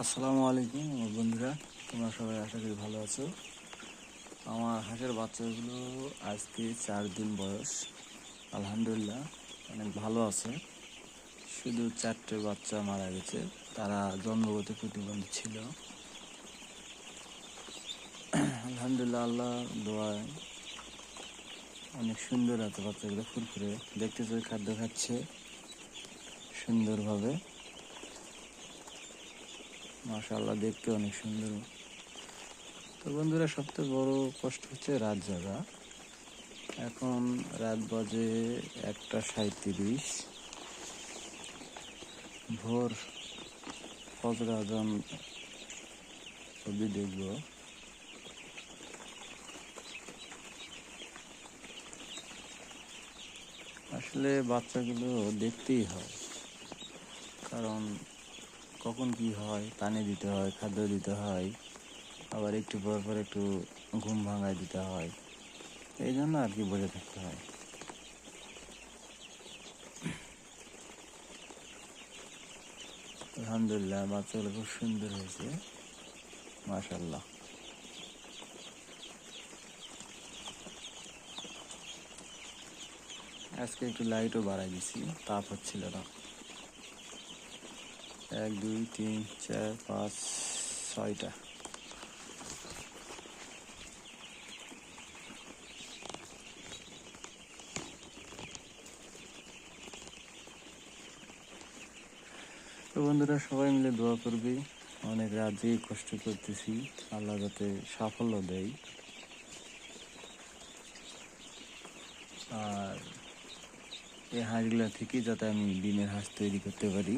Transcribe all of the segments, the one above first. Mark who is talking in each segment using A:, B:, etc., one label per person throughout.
A: আসসালামু আলাইকুম আমার বন্ধুরা, তোমরা সবাই আশা করি ভালো আছো। আমার হাঁসের বাচ্চাগুলো আজকে 4 দিন বয়স। আলহামদুলিল্লাহ অনেক ভালো আছে। শুধু 4টে বাচ্চা মারা গেছে, তারা জন্মগত প্রতিবন্ধী ছিল। আলহামদুলিল্লাহ আল্লাহ দোয়ায় অনেক সুন্দর আছে বাচ্চাগুলো, ফুরফুরে দেখতেছে, খাদ্য খাচ্ছে সুন্দরভাবে। মাশাআল্লাহ দেখতে অনেক সুন্দর। তো বন্ধুরা, সবথেকে বড় কষ্ট হচ্ছে রাত জাগা। এখন রাত বাজে 1টা 37। ভোর ফজর আজান অবধি দেখব। আসলে বাচ্চাগুলো দেখতেই হয়, কারণ কখন কি হয়, পানি দিতে হয়, খাদ্য দিতে হয়, আবার একটু পর পর একটু ঘুম ভাঙায় দিতে হয়। এই জন্য আর কি বসে থাকতে হয়। আলহামদুলিল্লাহ বাচ্চাগুলো খুব সুন্দর হয়েছে, মাশাআল্লাহ। আজকে একটু লাইটও বাড়াই দিছি, তাপ হচ্ছিল না। 1 2 3 4 5 6টা। তো বন্ধুরা, সবাই মিলে দোয়া করবি। অনেক রাত জেগে কষ্ট করতেছি, আল্লাহ যাতে সাফল্য দেয়। আর এই হাঁসগুলা থেকে যাতে আমি ডিমের হাঁস তৈরি করতে পারি।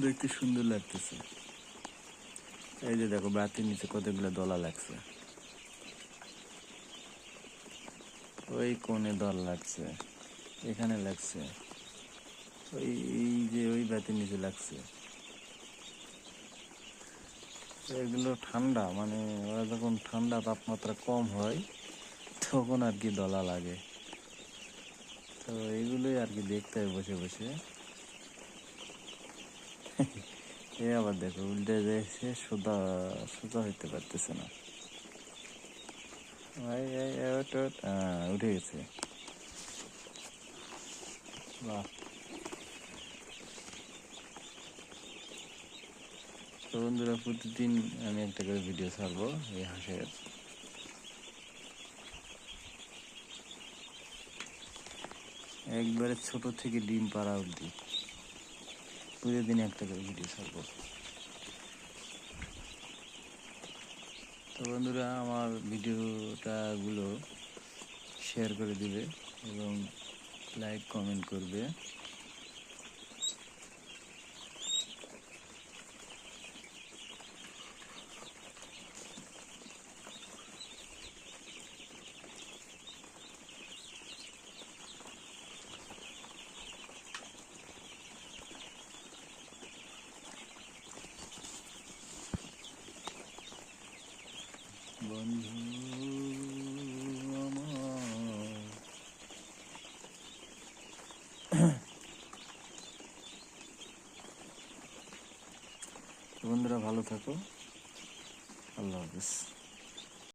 A: দেখতে সুন্দর লাগতেছে। এই যে দেখো, বাতির নিচে কতগুলো দলা লাগছে, ওই কোণে দল লাগছে, এখানে লাগছে, ওই এই যে ওই বাতির নিচে লাগছে। এগুলো ঠান্ডা, মানে ওরা যখন ঠান্ডা তাপমাত্রা কম হয় তখন আর কি দলা লাগে। তো এইগুলোই আর কি দেখতে হয় বসে বসে। এ আবার দেখো, উল্টে যাইছে, সোজা সোজা হইতে পারতেছে না। উঠে গেছে। বাহ। তো বন্ধুরা, প্রতিদিন আমি একটা করে ভিডিও ছাড়বো এই হাঁসের। একবারে ছোট থেকে ডিম পাড়া অবধি প্রতিদিন একটা করে ভিডিও ছাড়বো। তো বন্ধুরা, আমার ভিডিওটাগুলো শেয়ার করে দিবে এবং লাইক কমেন্ট করবে। বন্ধু আমার, বন্ধুরা ভালো থাকো, আল্লাহ হাফিজ।